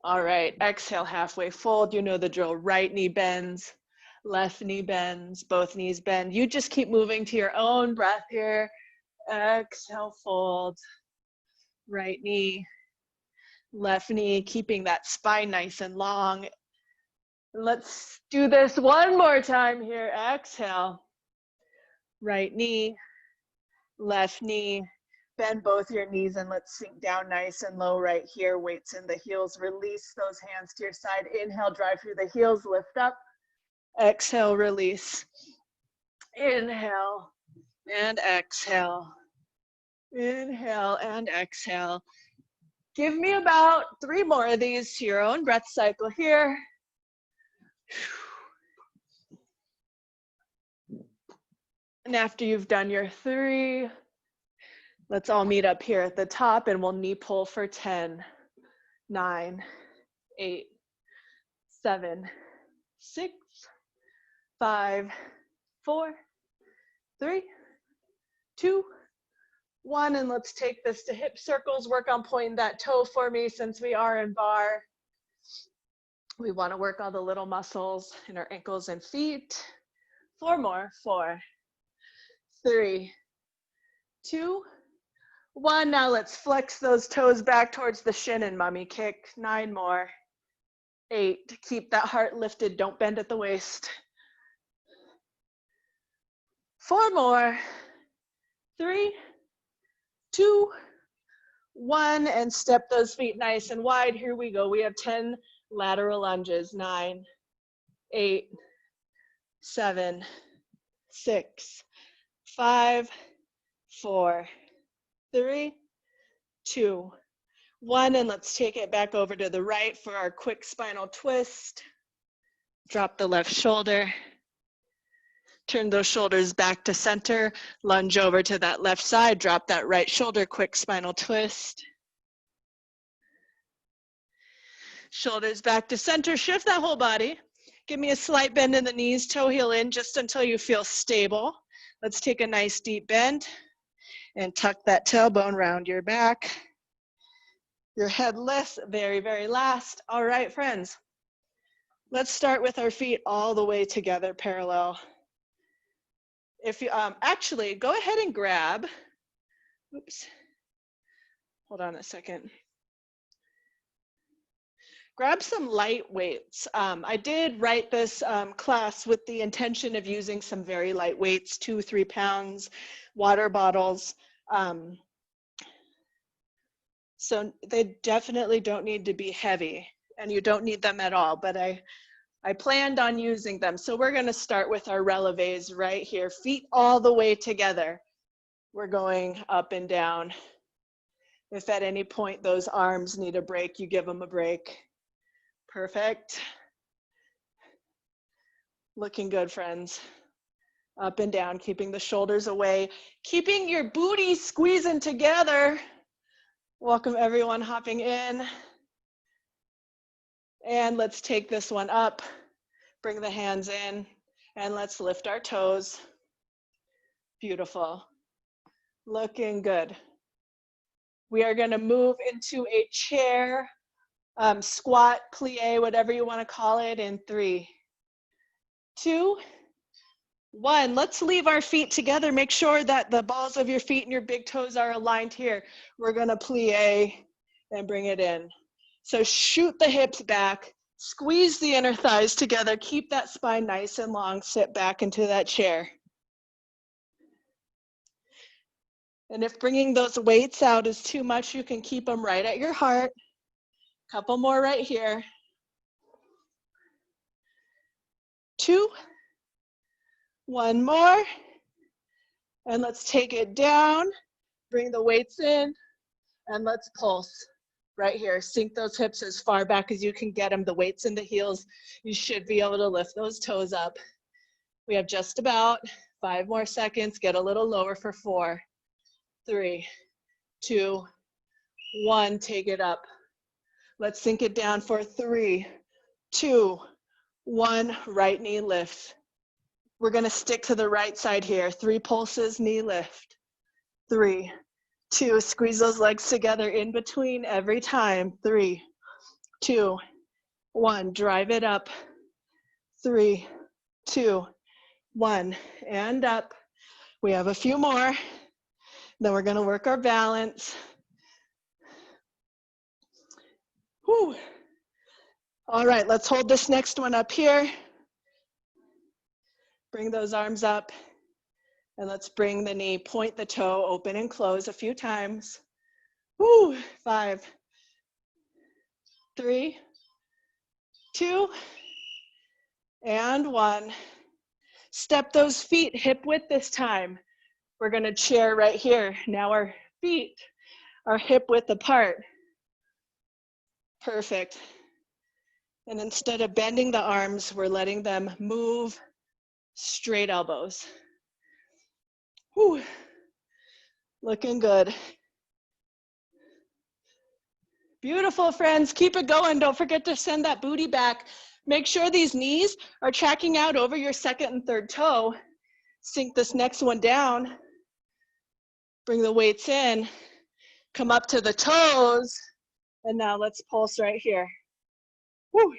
All right, exhale, halfway fold. You know the drill. Right knee bends, left knee bends, both knees bend. You just keep moving to your own breath here. Exhale, fold. Right knee, left knee, keeping that spine nice and long. Let's do this one more time here. Exhale. Right knee, left knee. Bend both your knees and let's sink down nice and low right here. Weights in the heels. Release those hands to your side. Inhale, drive through the heels, lift up. Exhale, release. Inhale and exhale. Inhale and exhale. Give me about 3 more of these to your own breath cycle here. And after you've done your 3, let's all meet up here at the top and we'll knee pull for 10, 9, 8, 7, 6, 5, 4, 3, 2, 1. And let's take this to hip circles. Work on pointing that toe for me since we are in bar. We want to work all the little muscles in our ankles and feet. 4 more. 4, 3, 2, 1. Now let's flex those toes back towards the shin and mummy kick. 9 more. 8. Keep that heart lifted. Don't bend at the waist. 4 more. 3, 2, 1. And step those feet nice and wide. Here we go. We have 10 lateral lunges. 9, 8, 7, 6, 5, 4, 3, 2, 1. And let's take it back over to the right for our quick spinal twist. Drop the left shoulder. Turn those shoulders back to center. Lunge over to that left side. Drop that right shoulder. Quick spinal twist. Shoulders back to center. Shift that whole body. Give me a slight bend in the knees. Toe heel in just until you feel stable. Let's take a nice deep bend and tuck that tailbone round your back. Your head lifts, very, very last. All right, friends. Let's start with our feet all the way together, parallel. If you actually go ahead and grab, oops, hold on a second. Grab some light weights. I did write this class with the intention of using some very light weights, 2, 3 pounds, water bottles. So they definitely don't need to be heavy, and you don't need them at all, but I planned on using them. So we're gonna start with our releves right here, feet all the way together. We're going up and down. If at any point those arms need a break, you give them a break. Perfect. Looking good, friends. Up and down, keeping the shoulders away, keeping your booty squeezing together. Welcome everyone hopping in. And let's take this one up. Bring the hands in and let's lift our toes. Beautiful. Looking good. We are going to move into a chair, squat, plie, whatever you want to call it, in 3, 2, 1. Let's leave our feet together. Make sure that the balls of your feet and your big toes are aligned here. We're going to plie and bring it in. So shoot the hips back, squeeze the inner thighs together, keep that spine nice and long, sit back into that chair. And if bringing those weights out is too much, you can keep them right at your heart. Couple more right here. 2, 1 more. And let's take it down, bring the weights in, and let's pulse. Right here, sink those hips as far back as you can get them, the weights in the heels. You should be able to lift those toes up. We have just about 5 more seconds. Get a little lower for 4, 3, 2, 1. Take it up. Let's sink it down for 3, 2, 1. Right knee lift. We're gonna stick to the right side here. 3 pulses, knee lift. 3, 2, squeeze those legs together in between every time. 3, 2, 1. Drive it up. 3, 2, 1. And up. We have a few more. Then we're going to work our balance. Whew. All right, let's hold this next one up here. Bring those arms up. And let's bring the knee, point the toe, open and close a few times. Woo, 5, 3, 2, and 1. Step those feet hip width this time. We're gonna chair right here. Now our feet are hip width apart. Perfect. And instead of bending the arms, we're letting them move straight elbows. Whew. Looking good. Beautiful, friends. Keep it going. Don't forget to send that booty back. Make sure these knees are tracking out over your second and third toe. Sink this next one down. Bring the weights in. Come up to the toes. And now let's pulse right here. Woo.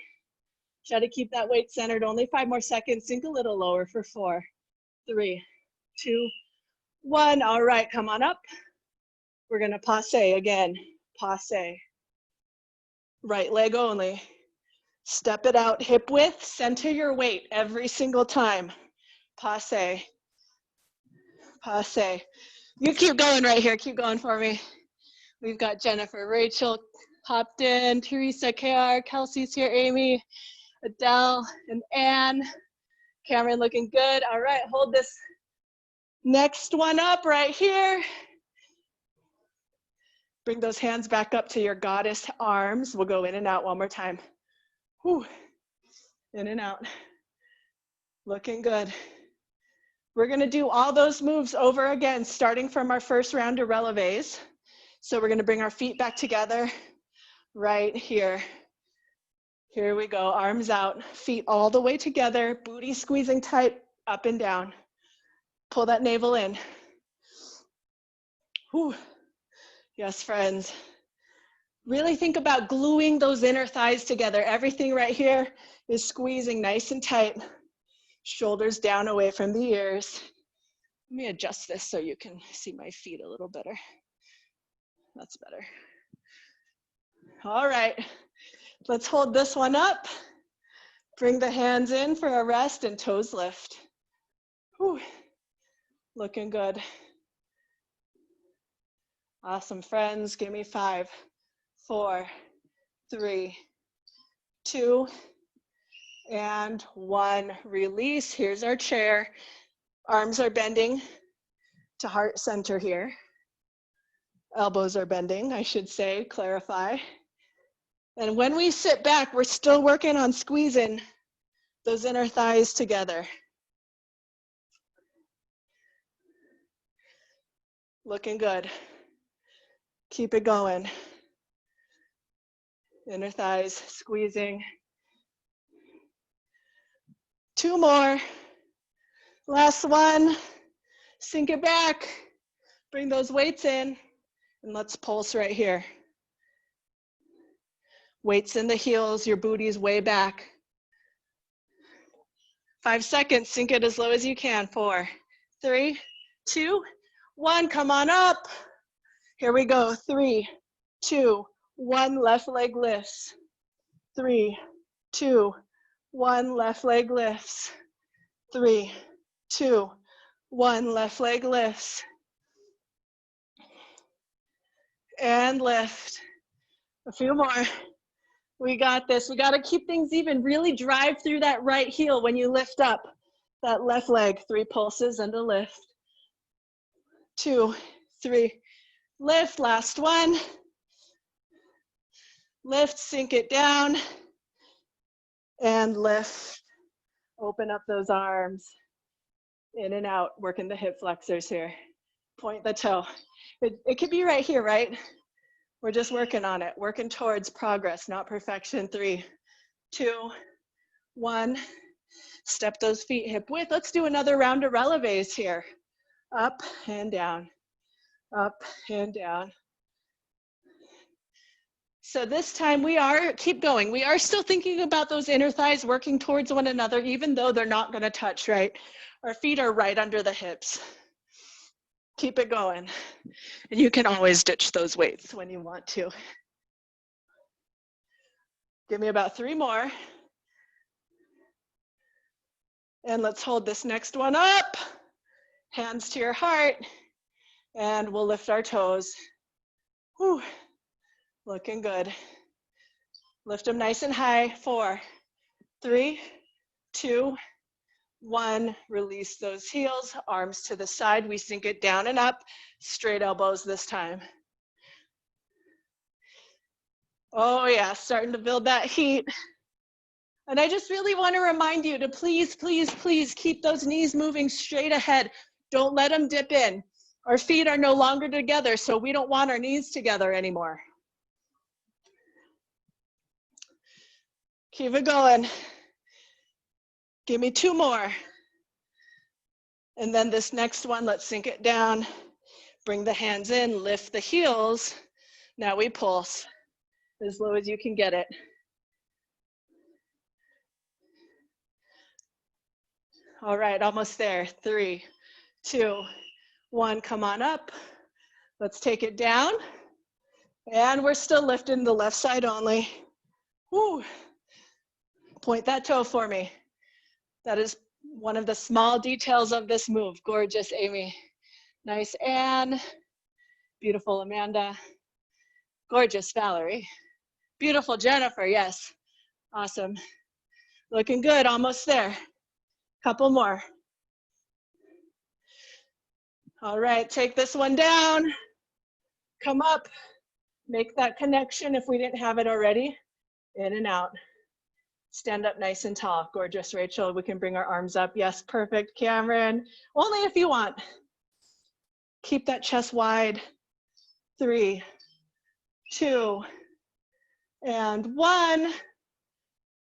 Try to keep that weight centered. Only 5 more seconds. Sink a little lower for 4, 3, 2, 1. All right, come on up. We're going to passe again. Passe. Right leg only. Step it out hip width. Center your weight every single time. Passe. Passe. You keep going right here. Keep going for me. We've got Jennifer, Rachel popped in, Teresa, KR, Kelsey's here, Amy, Adele, and Anne. Cameron looking good. All right, hold this next one up right here. Bring those hands back up to your goddess arms. We'll go in and out one more time. Whew. In and out. Looking good. We're going to do all those moves over again, starting from our first round of releves. So we're going to bring our feet back together right here. Here we go. Arms out, feet all the way together, booty squeezing tight, up and down. Pull that navel in. Whew. Yes, friends. Really think about gluing those inner thighs together. Everything right here is squeezing nice and tight. Shoulders down away from the ears. Let me adjust this so you can see my feet a little better. That's better. All right, let's hold this one up. Bring the hands in for a rest and toes lift. Whew. Looking good. Awesome, friends. Give me 5, 4, 3, 2, and 1. Release. Here's our chair. Arms are bending to heart center here. Elbows are bending, I should say, clarify. And when we sit back, we're still working on squeezing those inner thighs together. Looking good. Keep it going. Inner thighs squeezing. 2 more. Last one. Sink it back. Bring those weights in. And let's pulse right here. Weights in the heels, your booty's way back. 5 seconds, sink it as low as you can. 4, 3, 2, 1, come on up. Here we go, 3, 2, 1, left leg lifts. 3, 2, 1, left leg lifts. 3, 2, 1, left leg lifts. And lift. A few more. We got this. We got to keep things even. Really drive through that right heel when you lift up that left leg. 3 pulses and a lift. 2, 3, lift. Last one. Lift, sink it down, and lift. Open up those arms. In and out, working the hip flexors here. Point the toe. It could be right here, right? We're just working on it, working towards progress, not perfection. 3, 2, 1. Step those feet hip width. Let's do another round of releves here. Up and down, up and down. So this time keep going. We are still thinking about those inner thighs working towards one another, even though they're not gonna touch, right? Our feet are right under the hips. Keep it going. And you can always ditch those weights when you want to. Give me about 3 more. And let's hold this next one up. Hands to your heart. And we'll lift our toes. Whew. Looking good. Lift them nice and high. 4, 3, 2, 1. Release those heels, arms to the side. We sink it down and up. Straight elbows this time. Oh yeah, starting to build that heat. And I just really want to remind you to please, please, please keep those knees moving straight ahead. Don't let them dip in. Our feet are no longer together, so we don't want our knees together anymore. Keep it going. Give me 2 more. And then this next one, let's sink it down. Bring the hands in, lift the heels. Now we pulse as low as you can get it. All right, almost there. 3, 2, 1, come on up. Let's take it down. And we're still lifting the left side only. Woo. Point that toe for me. That is one of the small details of this move. Gorgeous, Amy. Nice, Anne. Beautiful, Amanda. Gorgeous, Valerie. Beautiful, Jennifer, yes. Awesome. Looking good, almost there. Couple more. All right, take this one down. Come up. Make that connection if we didn't have it already. In and out. Stand up nice and tall. Gorgeous, Rachel. We can bring our arms up. Yes, perfect, Cameron. Only if you want. Keep that chest wide. 3, 2, and 1.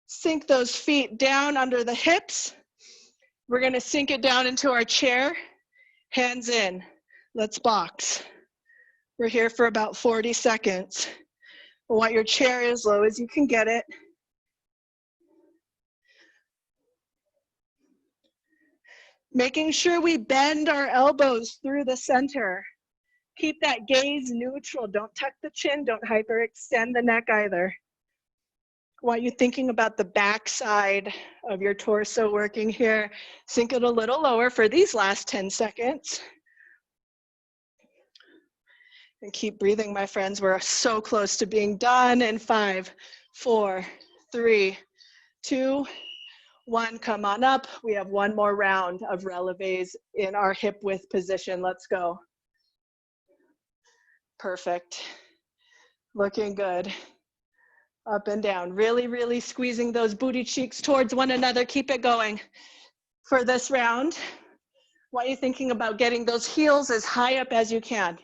Sink those feet down under the hips. We're gonna sink it down into our chair. Hands in. Let's box. We're here for about 40 seconds. I want your chair as low as you can get it. Making sure we bend our elbows through the center. Keep that gaze neutral. Don't tuck the chin. Don't hyperextend the neck either. I want you thinking about the back side of your torso working here. Sink it a little lower for these last 10 seconds. And keep breathing, my friends. We're so close to being done. In 5, 4, 3, 2, 1. Come on up. We have one more round of releves in our hip width position. Let's go. Perfect. Looking good. Up and down. Really, really squeezing those booty cheeks towards one another. Keep it going. For this round, what are you thinking about getting those heels as high up as you can?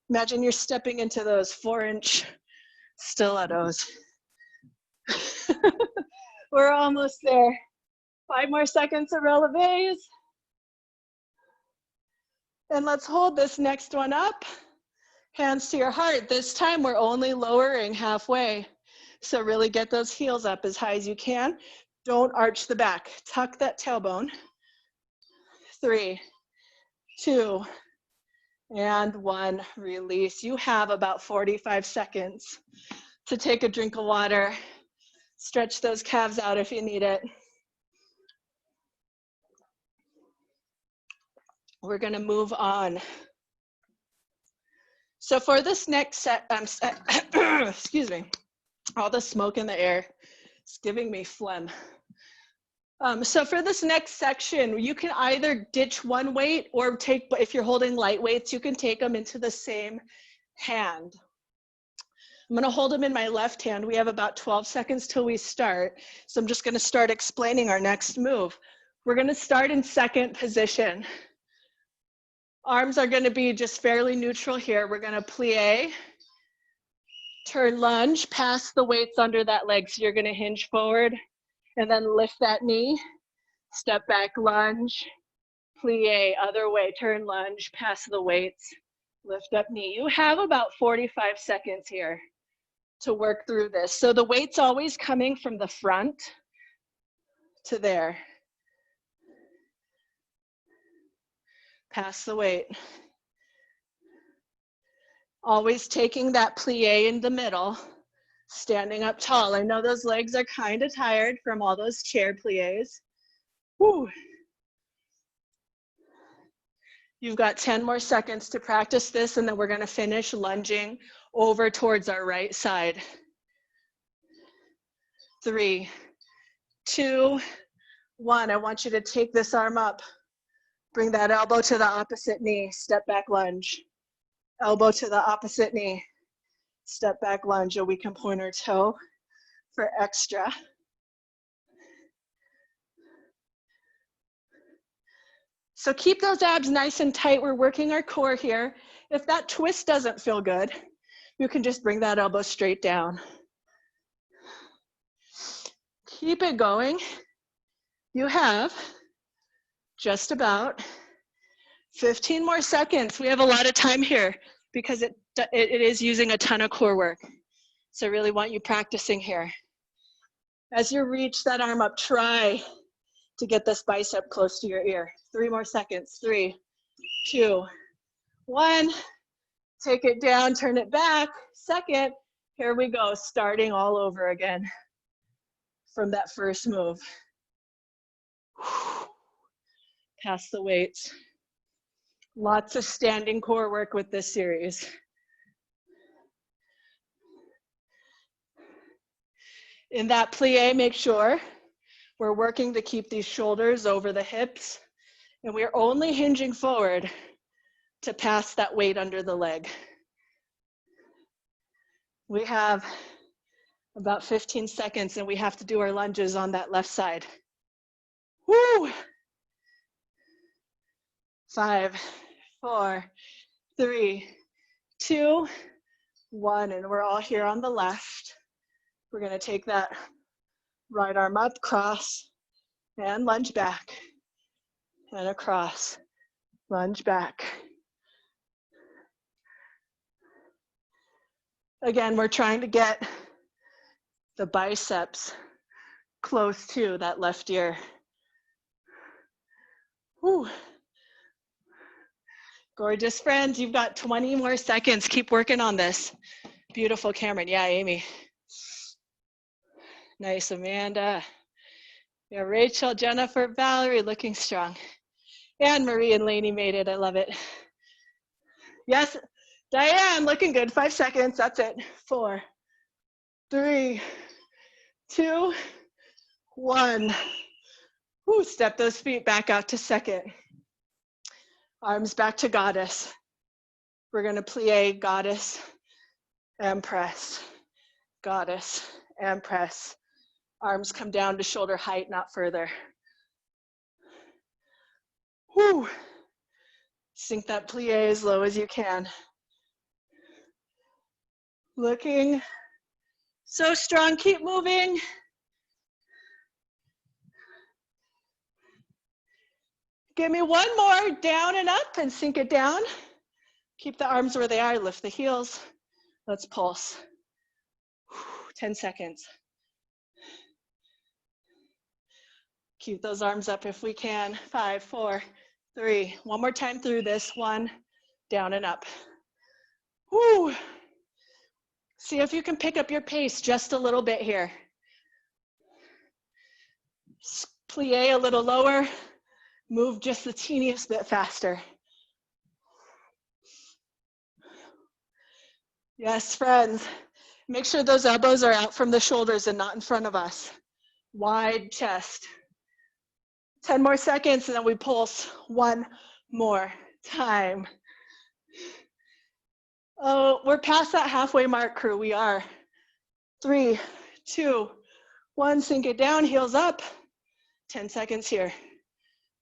Imagine you're stepping into those 4-inch stilettos. We're almost there. 5 more seconds of releves. And let's hold this next one up. Hands to your heart. This time we're only lowering halfway. So really get those heels up as high as you can. Don't arch the back. Tuck that tailbone. 3, 2, and 1. Release. You have about 45 seconds to take a drink of water. Stretch those calves out if you need it. We're going to move on. So for this next set, excuse me, all the smoke in the air, it's giving me phlegm. So for this next section, you can either ditch one weight or take, if you're holding light weights, you can take them into the same hand. I'm gonna hold them in my left hand. We have about 12 seconds till we start. So I'm just gonna start explaining our next move. We're gonna start in second position. Arms are gonna be just fairly neutral here. We're gonna plie, turn lunge, pass the weights under that leg. So you're gonna hinge forward and then lift that knee, step back, lunge, plie, other way, turn lunge, pass the weights, lift up knee. You have about 45 seconds here to work through this. So the weight's always coming from the front to there. Pass the weight. Always taking that plie in the middle, standing up tall. I know those legs are kind of tired from all those chair plies. Woo. You've got 10 more seconds to practice this, and then we're gonna finish lunging over towards our right side. 3, 2, 1. I want you to take this arm up. Bring that elbow to the opposite knee, step back lunge. Elbow to the opposite knee, step back lunge, or we can point our toe for extra. So keep those abs nice and tight. We're working our core here. If that twist doesn't feel good, you can just bring that elbow straight down. Keep it going. You have just about 15 more seconds. We have a lot of time here because it is using a ton of core work. So I really want you practicing here. As you reach that arm up, try to get this bicep close to your ear. 3 more seconds. 3, 2, 1. Take it down, turn it back. Second, here we go, starting all over again from that first move. Pass the weights. Lots of standing core work with this series. In that plie, make sure we're working to keep these shoulders over the hips, and we're only hinging forward to pass that weight under the leg. We have about 15 seconds, and we have to do our lunges on that left side. Woo! 5, 4, 3, 2, 1, and we're all here on the left. We're gonna take that right arm up, cross, and lunge back, and across, lunge back. Again, we're trying to get the biceps close to that left ear. Whew. Gorgeous friends, you've got 20 more seconds. Keep working on this. Beautiful, Cameron. Yeah, Amy. Nice, Amanda. Yeah, Rachel, Jennifer, Valerie, looking strong. Anne Marie and Lainey made it. I love it. Yes, Diane, looking good. 5 seconds. That's it. 4, 3, 2, 1. Woo, step those feet back out to second. Arms back to goddess. We're going to plie, goddess, and press. Goddess, and press. Arms come down to shoulder height, not further. Woo. Sink that plie as low as you can. Looking so strong. Keep moving. Give me one more, down and up, and sink it down. Keep the arms where they are, lift the heels. Let's pulse. 10 seconds. Keep those arms up if we can. 5, 4, 3. One more time through this. 1, down and up. Woo. See if you can pick up your pace just a little bit here. Plie a little lower. Move just the teeniest bit faster. Yes, friends. Make sure those elbows are out from the shoulders and not in front of us. Wide chest. 10 more seconds and then we pulse one more time. Oh, we're past that halfway mark, crew. We are. 3, 2, 1. Sink it down, heels up. 10 seconds here.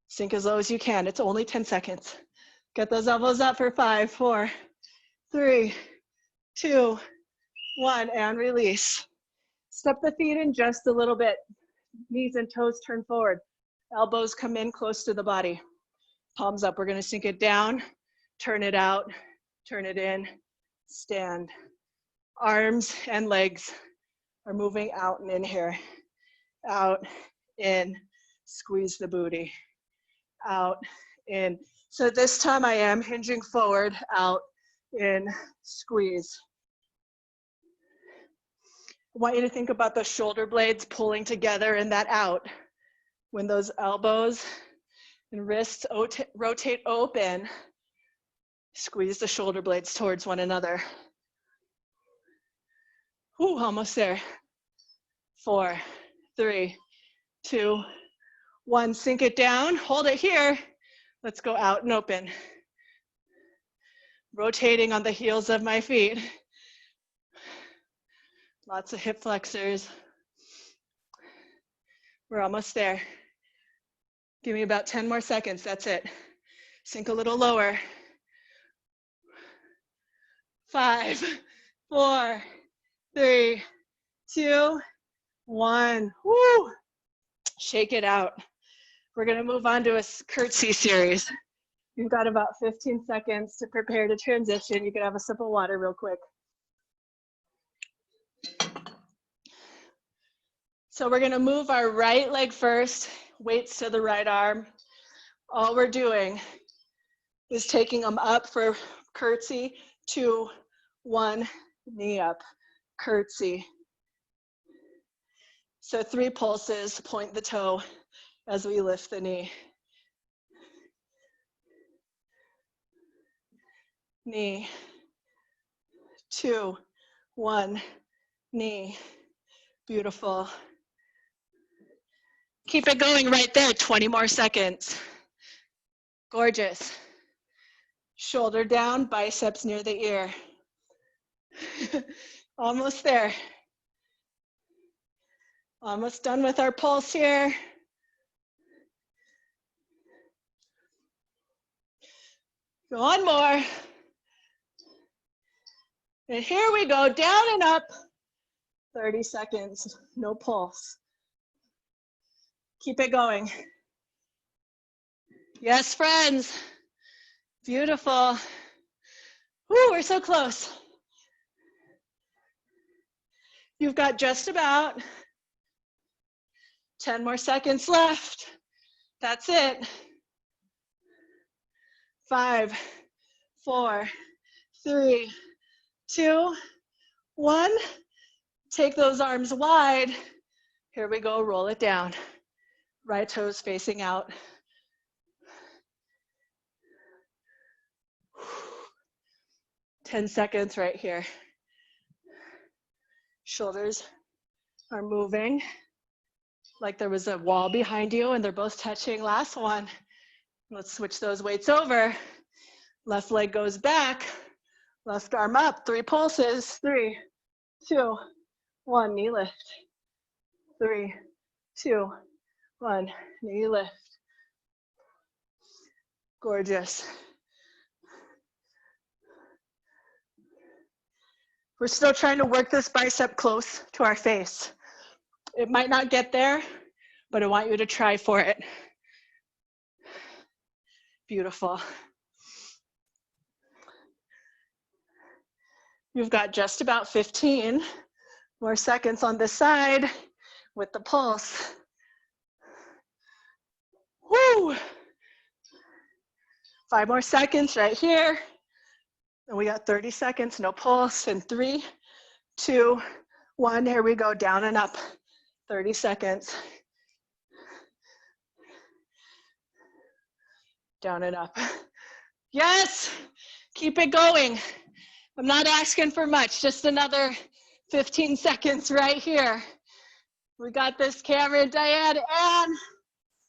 Sink as low as you can. It's only 10 seconds. Get those elbows up for 5, 4, 3, 2, 1, and release. Step the feet in just a little bit. Knees and toes turn forward. Elbows come in close to the body. Palms up. We're going to sink it down, turn it out, turn it in, stand. Arms and legs are moving out and in here. Out, in, squeeze the booty. Out, in. So this time I am hinging forward, out, in, squeeze. I want you to think about the shoulder blades pulling together and that out. When those elbows and wrists rotate open, squeeze the shoulder blades towards one another. Ooh, almost there. 4, 3, 2, 1. Sink it down, hold it here. Let's go out and open. Rotating on the heels of my feet. Lots of hip flexors. We're almost there. Give me about 10 more seconds, that's it. Sink a little lower. 5, 4, 3, 2, 1. Woo! Shake it out. We're gonna move on to a curtsy series. You've got about 15 seconds to prepare to transition. You can have a sip of water real quick. So we're gonna move our right leg first, weights to the right arm. All we're doing is taking them up for curtsy, 2, 1, knee up, curtsy. So 3 pulses, point the toe as we lift the knee. Knee, 2, 1, knee. Beautiful. Keep it going right there, 20 more seconds. Gorgeous. Shoulder down, biceps near the ear. Almost there. Almost done with our pulse here. One more. And here we go, down and up. 30 seconds, no pulse. Keep it going. Yes, friends. Beautiful. Woo, we're so close. You've got just about 10 more seconds left. That's it. 5, 4, 3, 2, 1. Take those arms wide. Here we go, roll it down. Right toes facing out. Ten seconds right here. Shoulders are moving like there was a wall behind you and they're both touching. Last one. Let's switch those weights over. Left leg goes back. Left arm up. 3 pulses. 3, 2, 1. Knee lift. 3, 2, 1. Knee lift. Gorgeous. We're still trying to work this bicep close to our face. It might not get there, but I want you to try for it. Beautiful. You've got just about 15 more seconds on this side with the pulse. Woo! 5 more seconds right here. And we got 30 seconds, no pulse. And 3, 2, 1. Here we go, down and up. 30 seconds. Down and up. Yes! Keep it going. I'm not asking for much, just another 15 seconds right here. We got this, Cameron, Diane, Anne,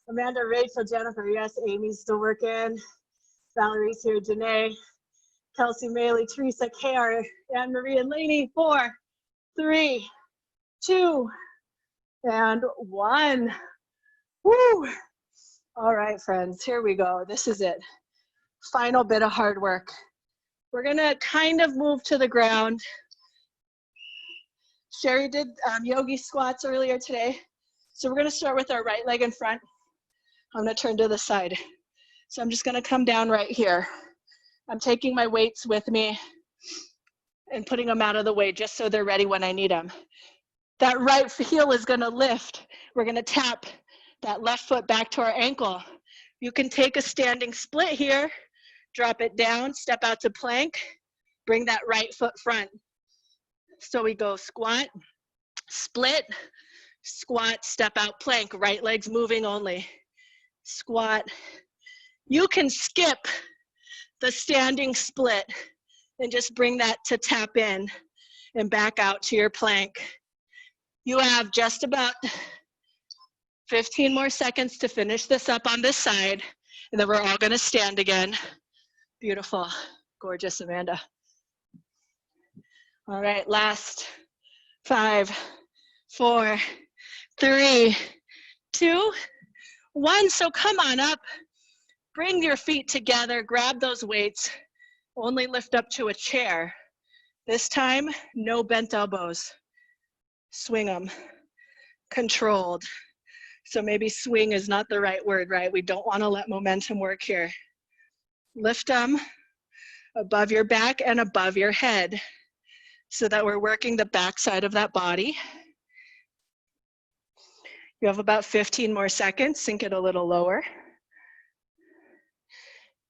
Amanda, Rachel, Jennifer, yes, Amy's still working. Valerie's here, Janae, Kelsey, Maylee, Teresa, Kara, Anne Marie, and Lainey. 4, 3, 2, and 1. Woo! All right, friends, here we go. This is it. Final bit of hard work. We're gonna kind of move to the ground. Sherry did yogi squats earlier today. So we're gonna start with our right leg in front. I'm gonna turn to the side. So I'm just gonna come down right here. I'm taking my weights with me. and putting them out of the way just so they're ready when I need them. That right heel is gonna lift. We're gonna tap that left foot back to our ankle. You can take a standing split here, drop it down, step out to plank, bring that right foot front. So we go squat, split, squat, step out, plank, right leg's moving only. Squat. You can skip the standing split and just bring that to tap in and back out to your plank. You have just about 15 more seconds to finish this up on this side, and then we're all gonna stand again. Beautiful, gorgeous Amanda. All right, last 5, 4, 3, 2, 1. So come on up, bring your feet together, grab those weights, only lift up to a chair. This time, no bent elbows. Swing them, controlled. So maybe swing is not the right word, right? We don't want to let momentum work here. Lift them above your back and above your head so that we're working the back side of that body. You have about 15 more seconds, sink it a little lower.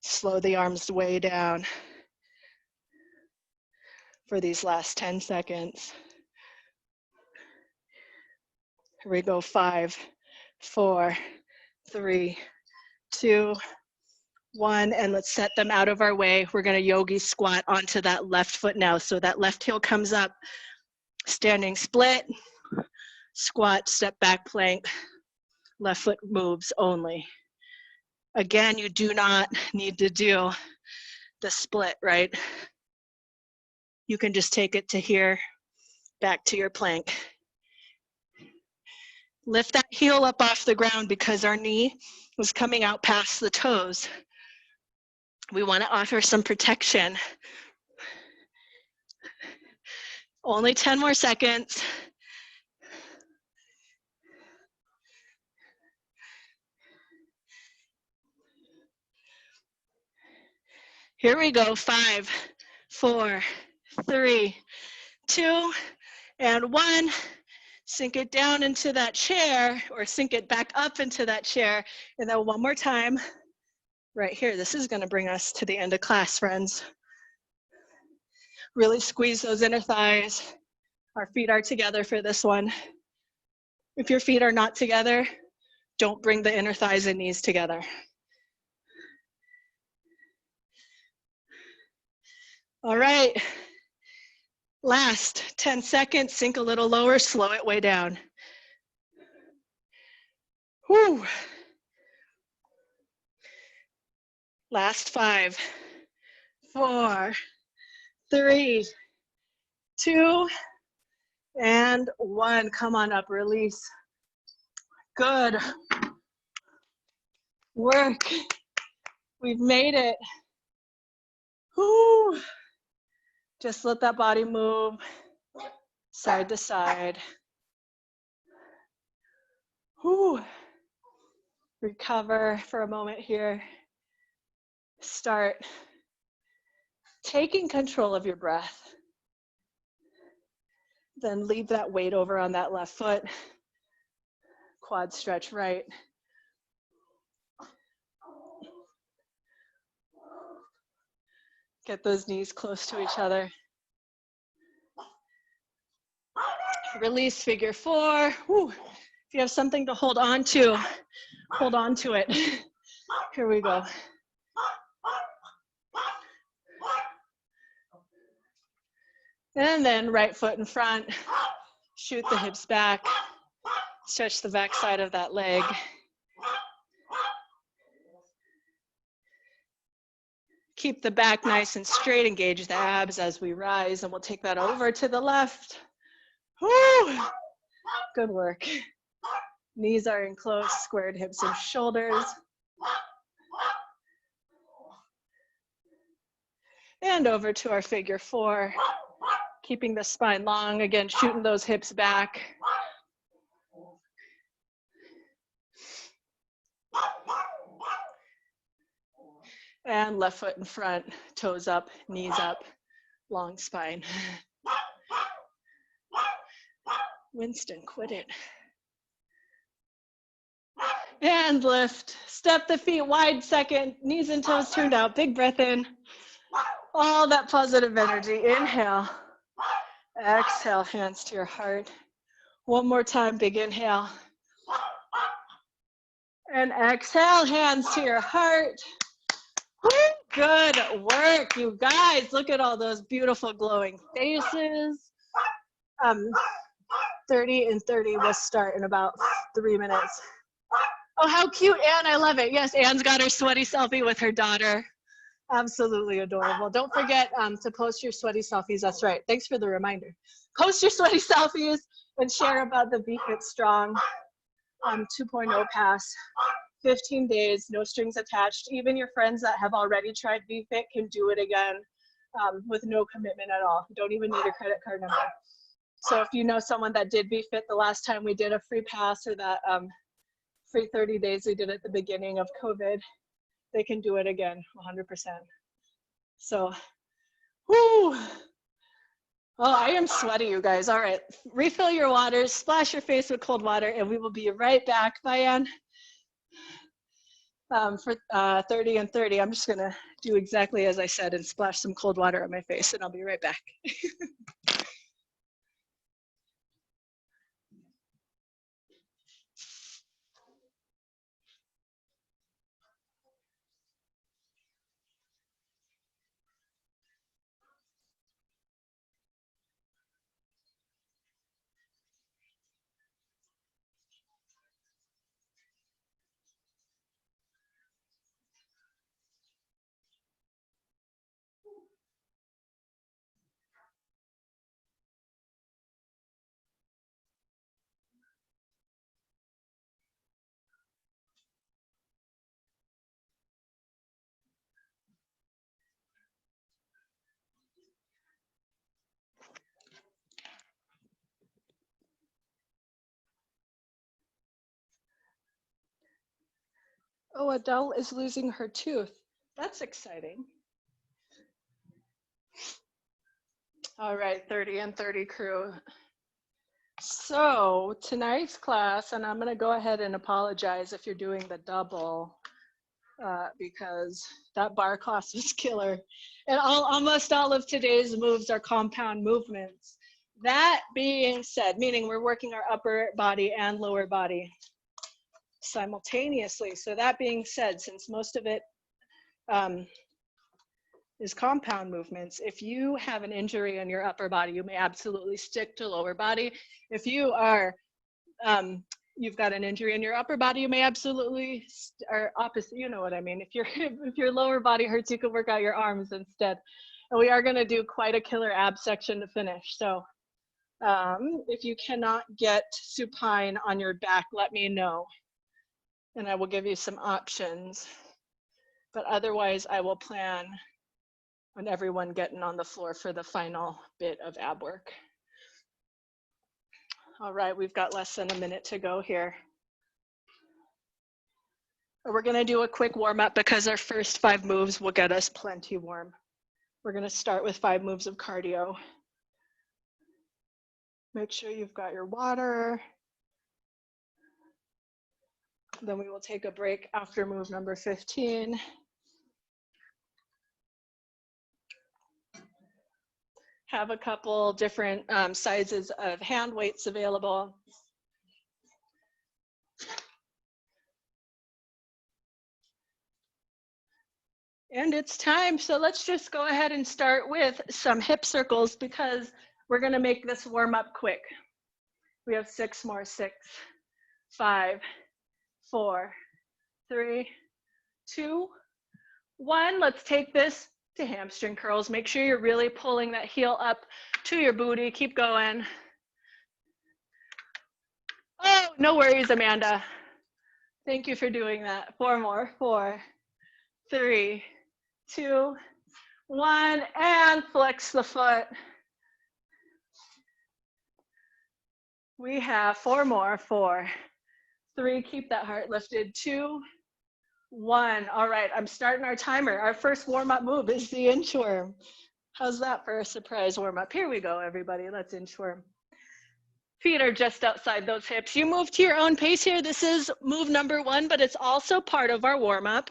Slow the arms way down for these last 10 seconds. Here we go, 5, 4, 3, 2, 1, and let's set them out of our way. We're gonna yogi squat onto that left foot now. So that left heel comes up, standing split, squat, step back plank, left foot moves only. Again, you do not need to do the split, right? You can just take it to here, back to your plank. Lift that heel up off the ground because our knee was coming out past the toes. We want to offer some protection. Only 10 more seconds. Here we go, 5, 4, 3, 2, and 1. Sink it down into that chair or sink it back up into that chair. And then one more time, right here. This is gonna bring us to the end of class, friends. Really squeeze those inner thighs. Our feet are together for this one. If your feet are not together, don't bring the inner thighs and knees together. All right. Last 10 seconds, sink a little lower, slow it way down. Whew. Last 5, 4, 3, 2, and 1. Come on up, release. Good work. We've made it. Whew. Just let that body move side to side. Whew. Recover for a moment here. Start taking control of your breath. Then leave that weight over on that left foot. Quad stretch right. Get those knees close to each other. Release figure 4. Whew. If you have something to hold on to it. Here we go. And then right foot in front. Shoot the hips back. Stretch the back side of that leg. Keep the back nice and straight, engage the abs as we rise, and we'll take that over to the left. Woo! Good work. Knees are in close, squared hips and shoulders. And over to our figure 4, keeping the spine long, again, shooting those hips back. And left foot in front, toes up, knees up. long spine. Winston, quit it. And lift. Step the feet wide second, knees and toes turned out. Big breath in. All that positive energy. Inhale. Exhale, hands to your heart. One more time, big inhale. And exhale, hands to your heart. Woo, good work, you guys. Look at all those beautiful glowing faces. 30 and 30 will start in about 3 minutes. Oh, how cute, Anne. I love it. Yes, Anne's got her sweaty selfie with her daughter. Absolutely adorable. Don't forget to post your sweaty selfies. That's right. Thanks for the reminder. Post your sweaty selfies and share about the VFit Strong 2.0 pass. 15 days, no strings attached. Even your friends that have already tried VFit can do it again with no commitment at all. You don't even need a credit card number. So if you know someone that did VFit the last time we did a free pass, or that free 30 days we did at the beginning of COVID, they can do it again, 100%. So, whoo. Oh, I am sweaty, you guys. All right, refill your waters, splash your face with cold water, and we will be right back, Diane. For 30 and 30, I'm just gonna do exactly as I said and splash some cold water on my face, and I'll be right back. Oh, Adele is losing her tooth. That's exciting. All right, 30 and 30 crew. So tonight's class, and I'm gonna go ahead and apologize if you're doing the double, because that bar class was killer. And almost all of today's moves are compound movements. That being said, meaning we're working our upper body and lower body simultaneously. So that being said, since most of it is compound movements, if you have an injury in your upper body, you may absolutely stick to lower body. If you are, you've got an injury in your upper body, you may absolutely, or opposite, you know what I mean. If your lower body hurts, you can work out your arms instead. And we are gonna do quite a killer ab section to finish. So if you cannot get supine on your back, let me know, and I will give you some options. But otherwise, I will plan on everyone getting on the floor for the final bit of ab work. All right, we've got less than a minute to go here. We're gonna do a quick warm up because our first 5 moves will get us plenty warm. We're gonna start with 5 moves of cardio. Make sure you've got your water. Then we will take a break after move number 15. Have a couple different sizes of hand weights available. And it's time, so let's just go ahead and start with some hip circles because we're gonna make this warm up quick. We have 6 more, 6, 5, 4, 3, 2, 1. Let's take this to hamstring curls. Make sure you're really pulling that heel up to your booty. Keep going. Oh, no worries, Amanda. Thank you for doing that. 4 more. 4, 3, 2, 1, and flex the foot. We have 4 more. 4, 3, keep that heart lifted. 2, 1. All right, I'm starting our timer. Our first warm-up move is the inchworm. How's that for a surprise warm up? Here we go, everybody. Let's inchworm. Feet are just outside those hips. You move to your own pace here. This is move number 1, but it's also part of our warm up.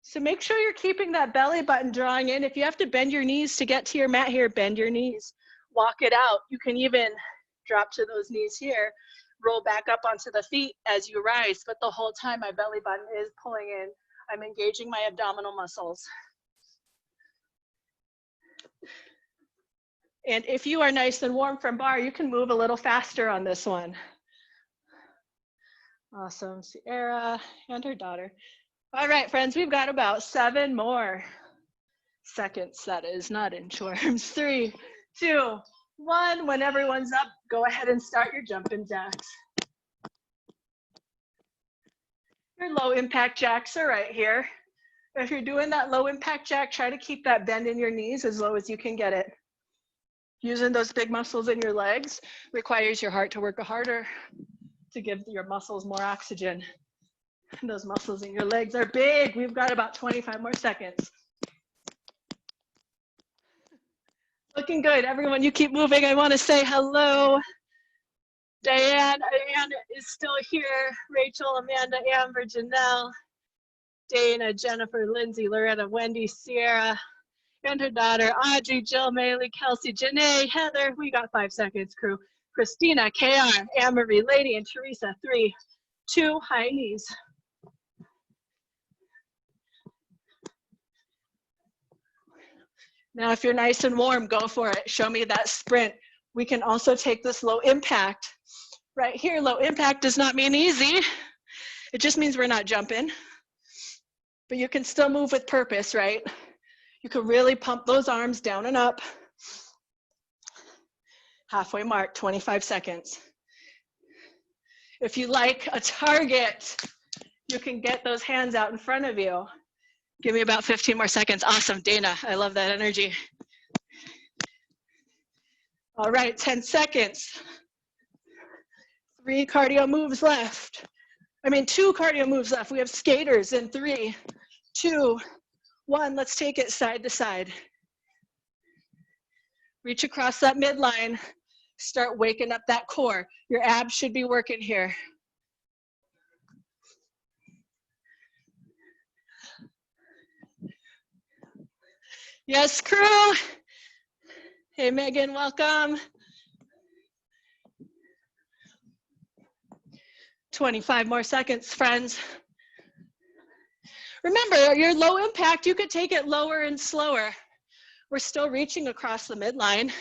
So make sure you're keeping that belly button drawing in. If you have to bend your knees to get to your mat here, bend your knees. Walk it out. You can even drop to those knees here. Roll back up onto the feet as you rise, but the whole time my belly button is pulling in. I'm engaging my abdominal muscles. And if you are nice and warm from barre, you can move a little faster on this one. Awesome, Sierra and her daughter. All right, friends, we've got about 7 more seconds, that is, not inchworms. 3, 2, 1. When everyone's up, go ahead and start your jumping jacks. Your low impact jacks are right here. If you're doing that low impact jack, try to keep that bend in your knees as low as you can get it. Using those big muscles in your legs requires your heart to work harder to give your muscles more oxygen. Those muscles in your legs are big. We've got about 25 more seconds. Looking good, everyone. You keep moving. I want to say hello. Diane is still here. Rachel, Amanda, Amber, Janelle, Dana, Jennifer, Lindsay, Loretta, Wendy, Sierra, and her daughter, Audrey, Jill, Maylee, Kelsey, Janae, Heather. We got 5 seconds, crew. Christina, KR, Anne-Marie, Lady, and Teresa. 3, 2, high knees. Now, if you're nice and warm, go for it. Show me that sprint. We can also take this low impact. Right here, low impact does not mean easy. It just means we're not jumping. But you can still move with purpose, right? You can really pump those arms down and up. Halfway mark, 25 seconds. If you like a target, you can get those hands out in front of you. Give me about 15 more seconds. Awesome, Dana, I love that energy. All right, 10 seconds. 3 cardio moves left. 2 cardio moves left. We have skaters in 3, 2, 1. Let's take it side to side. Reach across that midline. Start waking up that core. Your abs should be working here. Yes, crew. Hey, Megan, welcome. 25 more seconds, friends. Remember, your low impact, you could take it lower and slower. We're still reaching across the midline,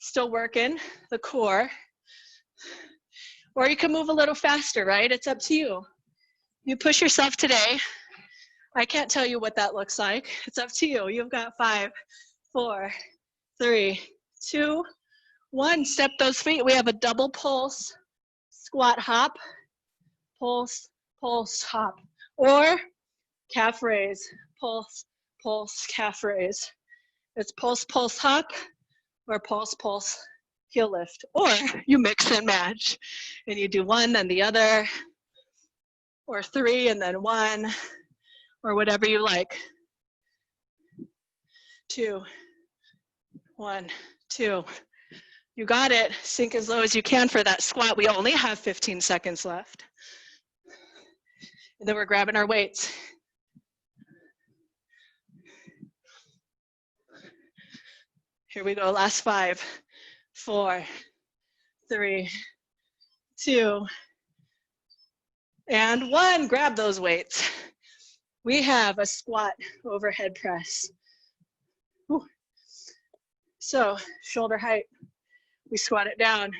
still working the core. Or you can move a little faster, right? It's up to you. You push yourself today. I can't tell you what that looks like. It's up to you. You've got 5, 4, 3, 2, 1. Step those feet. We have a double pulse, squat hop, pulse, pulse, hop. Or calf raise, pulse, pulse, calf raise. It's pulse, pulse, hop, or pulse, pulse, heel lift. Or you mix and match, and you do 1, then the other, or 3, and then 1, or whatever you like. 2, 1, 2. You got it. Sink as low as you can for that squat. We only have 15 seconds left. And then we're grabbing our weights. Here we go, last 5, 4, 3, 2, and 1. Grab those weights. We have a squat overhead press. Whew. So, shoulder height, we squat it down,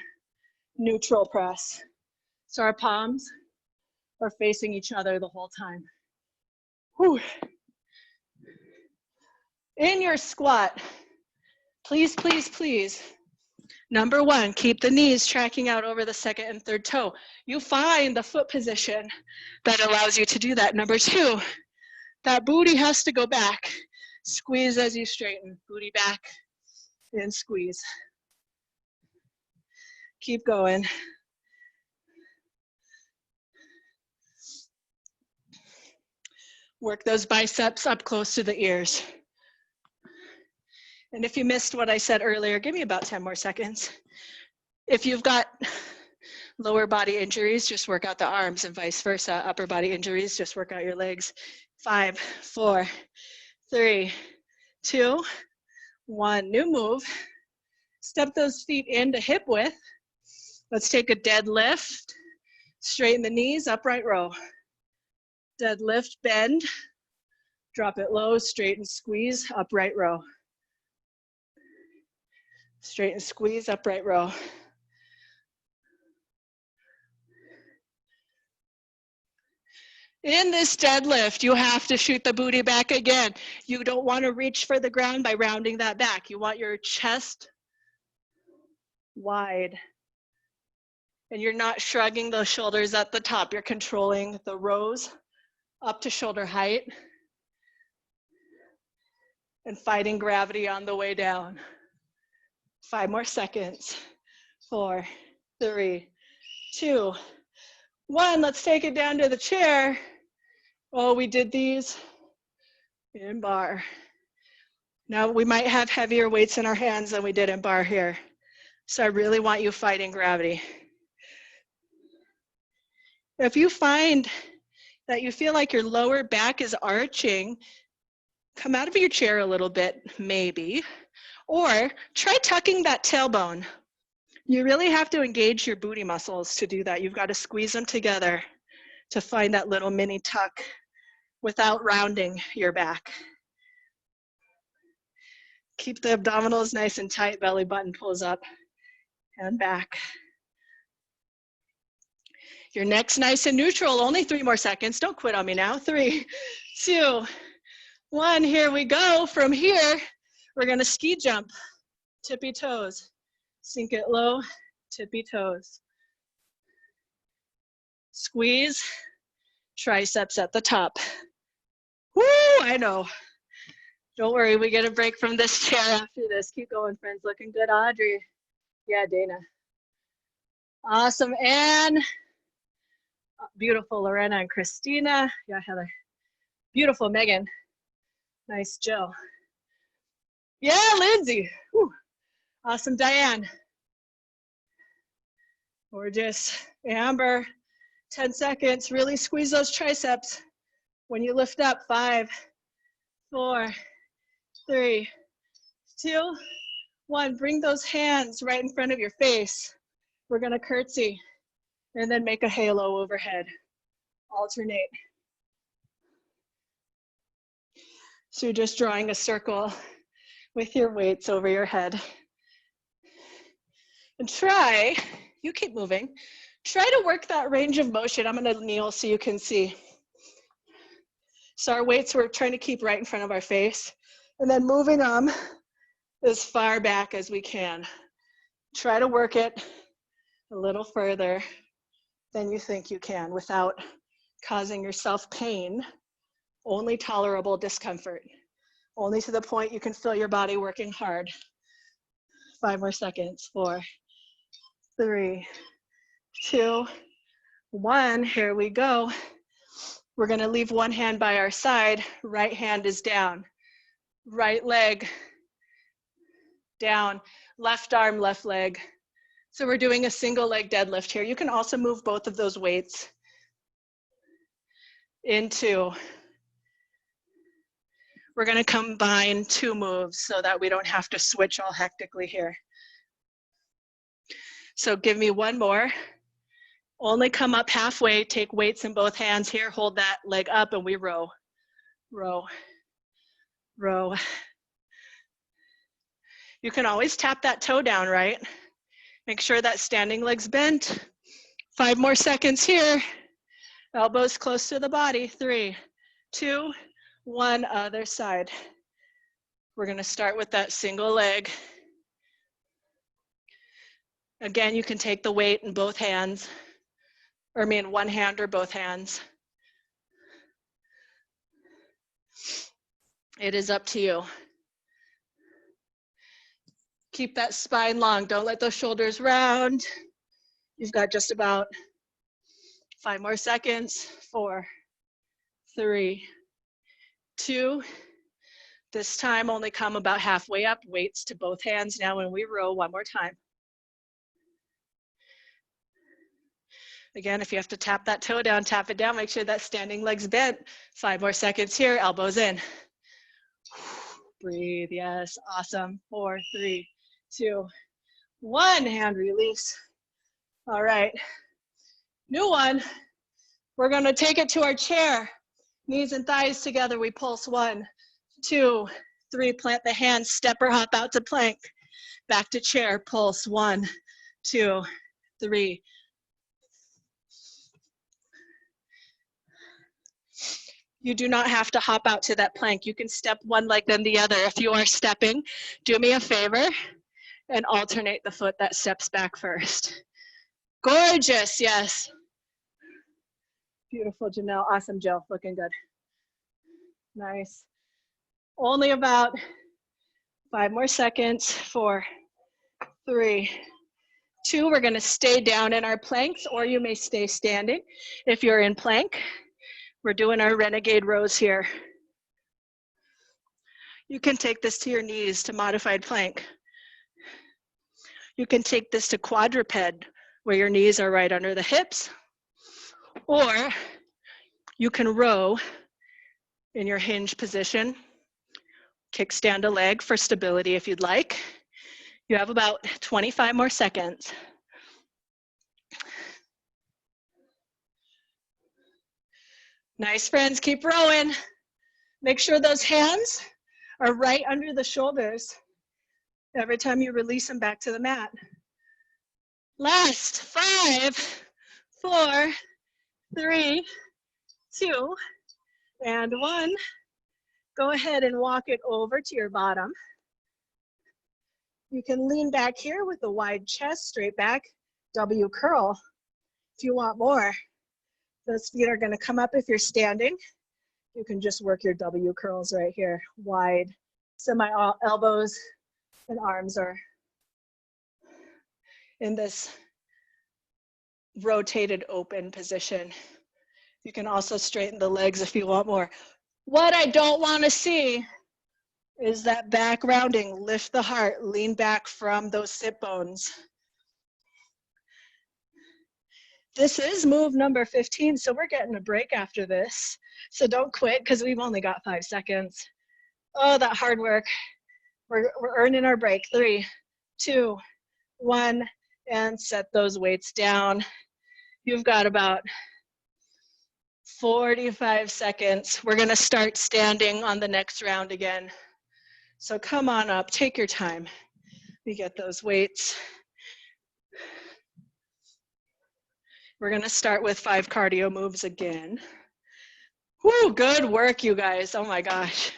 neutral press. So our palms are facing each other the whole time. Whew. In your squat, please, please, please. Number 1, keep the knees tracking out over the 2nd and 3rd toe. You find the foot position that allows you to do that. Number 2, that booty has to go back. Squeeze as you straighten. Booty back and squeeze. Keep going. Work those biceps up close to the ears. And if you missed what I said earlier, give me about 10 more seconds. If you've got lower body injuries, just work out the arms, and vice versa. Upper body injuries, just work out your legs. 5, 4, 3, 2, 1. New move. Step those feet into hip width. Let's take a deadlift. Straighten the knees, upright row. Deadlift, bend. Drop it low, straighten, squeeze, upright row. Straighten, squeeze, upright row. In this deadlift, you have to shoot the booty back again. You don't want to reach for the ground by rounding that back. You want your chest wide. And you're not shrugging those shoulders at the top. You're controlling the rows up to shoulder height and fighting gravity on the way down. 5 more seconds. 4, 3, 2, 1. Let's take it down to the chair. Oh, we did these in bar. Now we might have heavier weights in our hands than we did in bar here. So I really want you fighting gravity. If you find that you feel like your lower back is arching, come out of your chair a little bit, maybe, or try tucking that tailbone. You really have to engage your booty muscles to do that. You've got to squeeze them together to find that little mini tuck without rounding your back. Keep the abdominals nice and tight, belly button pulls up and back. Your neck's nice and neutral, only 3 more seconds. Don't quit on me now. 3, 2, 1, here we go. From here, we're gonna ski jump, tippy toes. Sink it low, tippy toes. Squeeze, triceps at the top. Woo, I know. Don't worry, we get a break from this chair after this. Keep going, friends. Looking good, Audrey. Yeah, Dana. Awesome, Anne. Beautiful, Lorena and Christina. Yeah, Heather. Beautiful, Megan. Nice, Jill. Yeah, Lindsay. Whew. Awesome, Diane. Gorgeous. Amber, 10 seconds. Really squeeze those triceps when you lift up. 5, 4, 3, 2, 1. Bring those hands right in front of your face. We're gonna curtsy and then make a halo overhead. Alternate. So you're just drawing a circle with your weights over your head. And try, you keep moving, try to work that range of motion. I'm gonna kneel so you can see. So our weights we're trying to keep right in front of our face, and then moving them as far back as we can. Try to work it a little further than you think you can without causing yourself pain, only tolerable discomfort, only to the point you can feel your body working hard. 5 more seconds. 4, 3, 2, 1. Here we go. We're gonna leave one hand by our side. Right hand is down. Right leg down. Left arm, left leg. So we're doing a single leg deadlift here. You can also move both of those weights into. We're gonna combine 2 moves so that we don't have to switch all hectically here. So give me 1 more. Only come up halfway, take weights in both hands here, hold that leg up and we row, row, row. You can always tap that toe down, right? Make sure that standing leg's bent. 5 more seconds here. Elbows close to the body. 3, 2, 1, other side. We're gonna start with that single leg. Again, you can take the weight in both hands, or one hand or both hands. It is up to you. Keep that spine long. Don't let those shoulders round. You've got just about 5 more seconds. 4, 3, 2, This time only come about halfway up, weights to both hands now when we row one more time. Again, if you have to tap that toe down, tap it down, make sure that standing leg's bent. 5 more seconds here, elbows in. Breathe, yes, awesome. 4, 3, 2, 1, hand release. All right, new one. We're gonna take it to our chair. Knees and thighs together, we pulse 1, 2, 3, plant the hands, step or hop out to plank. Back to chair, pulse 1, 2, 3. You do not have to hop out to that plank. You can step one leg then the other. If you are stepping, do me a favor and alternate the foot that steps back first. Gorgeous, yes. Beautiful, Janelle. Awesome, Jill. Looking good. Nice. Only about 5 more seconds. 4, 3, 2. We're going to stay down in our planks, or you may stay standing if you're in plank. We're doing our renegade rows here. You can take this to your knees to modified plank. You can take this to quadruped, where your knees are right under the hips. Or you can row in your hinge position. Kickstand a leg for stability if you'd like. You have about 25 more seconds. Nice, friends, keep rowing. Make sure those hands are right under the shoulders every time you release them back to the mat. Last, 5, 4, 3, 2, and 1. Go ahead and walk it over to your bottom. You can lean back here with a wide chest, straight back, W curl if you want more. Those feet are going to come up if you're standing. You can just work your W curls right here, wide. So my elbows and arms are in this rotated open position. You can also straighten the legs if you want more. What I don't want to see is that back rounding. Lift the heart, lean back from those sit bones. This is move number 15, so we're getting a break after this. So don't quit because we've only got 5 seconds. Oh, that hard work. We're earning our break. 3, 2, 1, and set those weights down. You've got about 45 seconds. We're gonna start standing on the next round again. So come on up, take your time. We get those weights. We're gonna start with 5 cardio moves again. Woo, good work, you guys. Oh my gosh.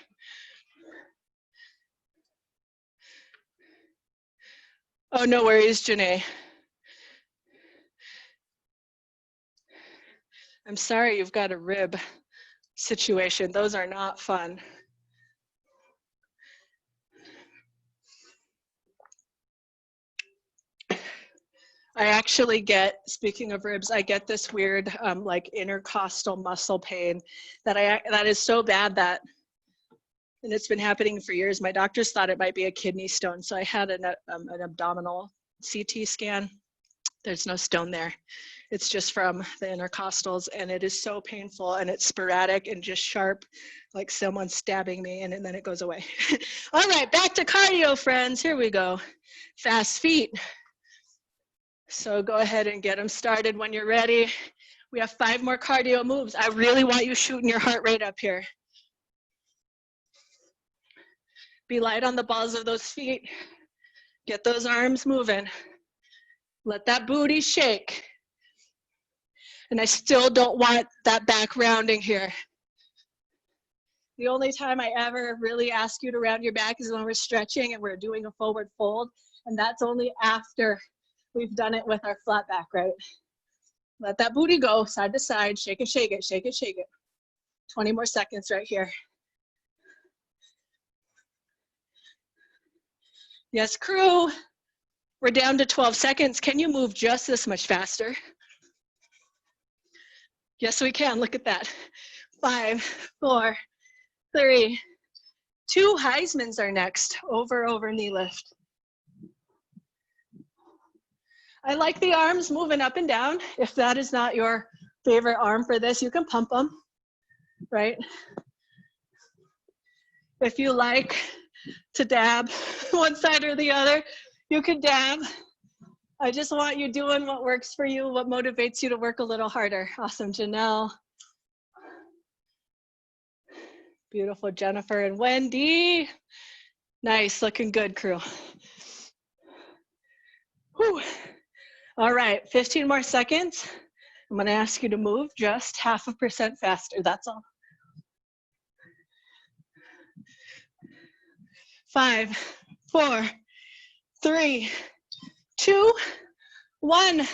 Oh, no worries, Janae. I'm sorry you've got a rib situation. Those are not fun. I actually get, speaking of ribs, I get this weird like intercostal muscle pain that is so bad that, and it's been happening for years. My doctors thought it might be a kidney stone. So I had an abdominal CT scan. There's no stone there. It's just from the intercostals, and it is so painful, and it's sporadic and just sharp, like someone's stabbing me, and then it goes away. All right, back to cardio, friends. Here we go. Fast feet. So go ahead and get them started when you're ready. We have 5 more cardio moves. I really want you shooting your heart rate up here. Be light on the balls of those feet. Get those arms moving. Let that booty shake. And I still don't want that back rounding here. The only time I ever really ask you to round your back is when we're stretching and we're doing a forward fold. And that's only after we've done it with our flat back, right? Let that booty go side to side, shake it, shake it, shake it, shake it. 20 more seconds right here. Yes, crew. We're down to 12 seconds. Can you move just this much faster? Yes, we can. Look at that. 5, 4, 3, 2 Heismans are next. Over knee lift. I like the arms moving up and down. If that is not your favorite arm for this, you can pump them, right? If you like to dab one side or the other, you can dab. I just want you doing what works for you, what motivates you to work a little harder. Awesome, Janelle. Beautiful, Jennifer and Wendy. Nice, looking good, crew. Whew. All right, 15 more seconds. I'm gonna ask you to move just 0.5% faster, that's all. 5, 4, 3, 2, 1.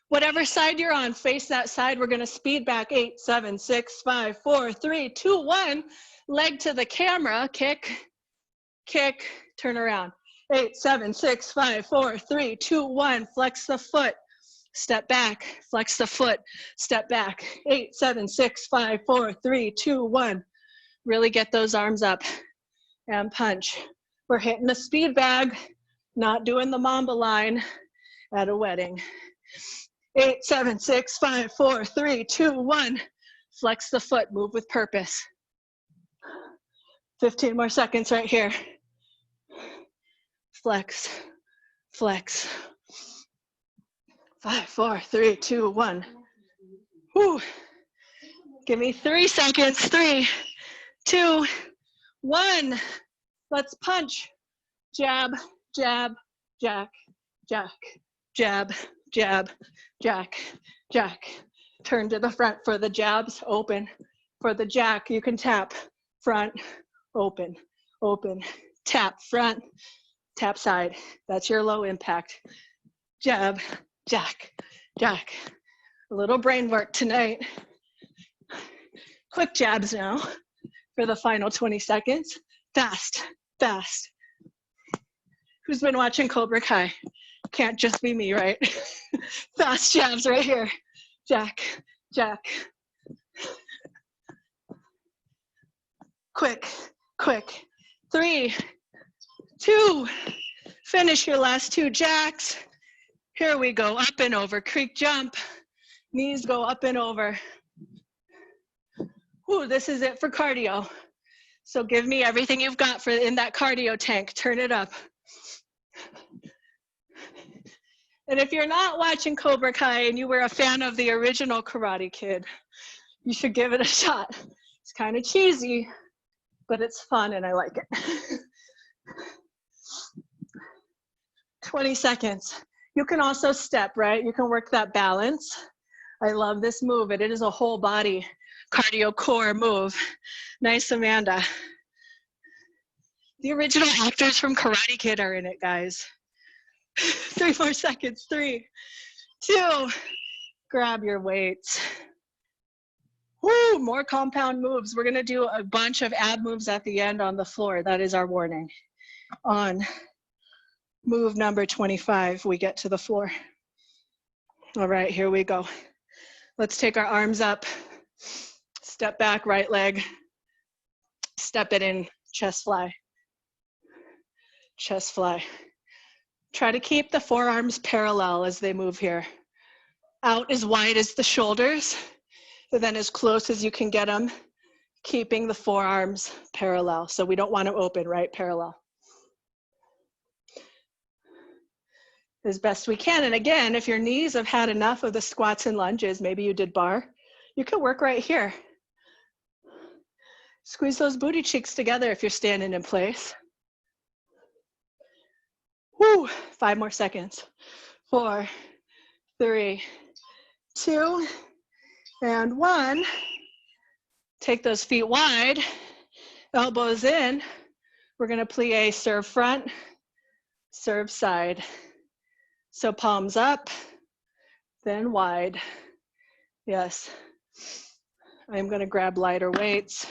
Whatever side you're on, face that side. We're gonna speed back. 8, 7, 6, 5, 4, 3, 2, 1. Leg to the camera, kick, kick, turn around. 8, 7, 6, 5, 4, 3, 2, 1. Flex the foot, step back, flex the foot, step back. 8, 7, 6, 5, 4, 3, 2, 1. Really get those arms up and punch. We're hitting the speed bag, not doing the Mamba line at a wedding. 8, 7, 6, 5, 4, 3, 2, 1. Flex the foot, move with purpose. 15 more seconds right here. Flex, flex. 5, 4, 3, 2, 1. Woo. Give me 3 seconds. 3, 2, 1. Let's punch. Jab, jab, jack, jack, jab, jab, jack, jack. Turn to the front for the jabs, open. For the jack, you can tap front, open, open, tap front, tap side. That's your low impact. Jab, jack, jack. A little brain work tonight. Quick jabs now for the final 20 seconds. Fast, fast. Who's been watching Cobra Kai? Can't just be me, right? Fast jabs right here. Jack, jack. Quick, quick. 3, 2. Finish your last 2 jacks. Here we go, up and over, creek jump. Knees go up and over. Ooh, this is it for cardio. So give me everything you've got for in that cardio tank. Turn it up. And if you're not watching Cobra Kai and you were a fan of the original Karate Kid, you should give it a shot. It's kind of cheesy, but it's fun and I like it. 20 seconds. You can also step, right? You can work that balance. I love this move. It is a whole body cardio core move. Nice, Amanda. The original actors from Karate Kid are in it, guys. 3 more seconds. 3, 2, grab your weights. Woo, more compound moves. We're gonna do a bunch of ab moves at the end on the floor. That is our warning. On move number 25, we get to the floor. All right, here we go. Let's take our arms up. Step back, right leg. Step it in, chest fly. Chest fly. Try to keep the forearms parallel as they move here. Out as wide as the shoulders, and then as close as you can get them, keeping the forearms parallel. So we don't want to open, right? Parallel. As best we can. And again, if your knees have had enough of the squats and lunges, maybe you did bar, you can work right here. Squeeze those booty cheeks together if you're standing in place. Woo, 5 more seconds. 4, 3, 2, and 1. Take those feet wide, elbows in. We're gonna plie, serve front, serve side. So palms up, then wide. Yes. I'm gonna grab lighter weights.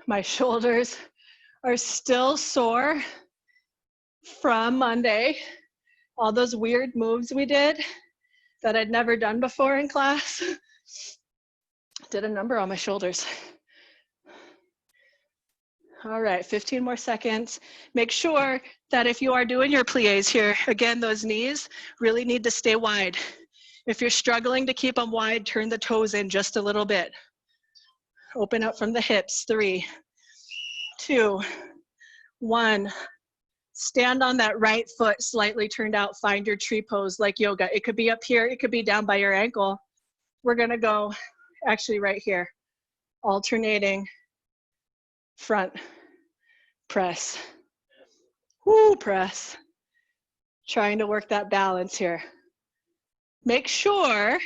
My shoulders are still sore from Monday. All those weird moves we did that I'd never done before in class. Did a number on my shoulders. All right, 15 more seconds. Make sure that if you are doing your plies here, again, those knees really need to stay wide. If you're struggling to keep them wide, turn the toes in just a little bit. Open up from the hips. 3, 2, 1. Stand on that right foot slightly turned out. Find your tree pose like yoga. It could be up here. It could be down by your ankle. We're going to go actually right here. Alternating front press. Woo, press. Trying to work that balance here. Make sure